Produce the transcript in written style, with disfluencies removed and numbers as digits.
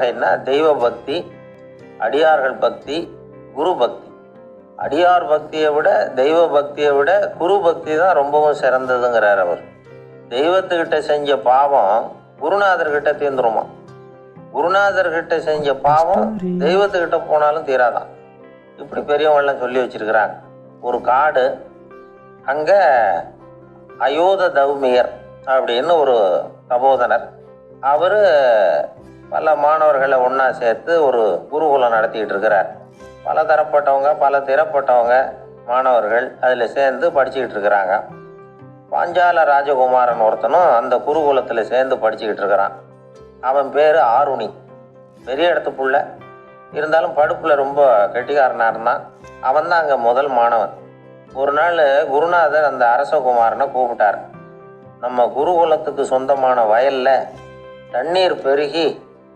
வகைன்னா தெய்வ பக்தி, அடியார்கள் பக்தி, குரு பக்தி. அடியார் பக்தியை விட தெய்வ பக்தியை விட குரு பக்தி தான் ரொம்பவும் சிறந்ததுங்கிறார் அவர். தெய்வத்துக்கிட்ட செஞ்ச பாவம் குருநாதர்கிட்ட தீர்ந்துருமா, குருநாதர்கிட்ட செஞ்ச பாவம் தெய்வத்துக்கிட்ட போனாலும் தீராதான். இப்படி பெரியவங்களாம் சொல்லி வச்சிருக்கிறாங்க. ஒரு காடு, அங்கே அயோத தௌமியர் அப்படின்னு ஒரு தபோதனர், அவர் பல மாணவர்களை ஒன்றா சேர்த்து ஒரு குருகுலம் நடத்திக்கிட்டு இருக்கிறார். பல தரப்பட்டவங்க பல திறப்பட்டவங்க மாணவர்கள் அதில் சேர்ந்து படிச்சுக்கிட்டு இருக்கிறாங்க. பாஞ்சால ராஜகுமாரன் ஒருத்தனும் அந்த குருகுலத்தில் சேர்ந்து படிச்சுக்கிட்டு இருக்கிறான். அவன் பேர் ஆருணி. பெரிய இடத்து புள்ள, இருந்தாலும் படுப்பில் ரொம்ப கெட்டிக்காரனாக இருந்தான். அவன் தான் அங்கே முதல் மாணவன். ஒரு நாள் குருநாதர் அந்த அரசகுமாரனை கூப்பிட்டார். நம்ம குருகுலத்துக்கு சொந்தமான வயலில் தண்ணீர் பெருகி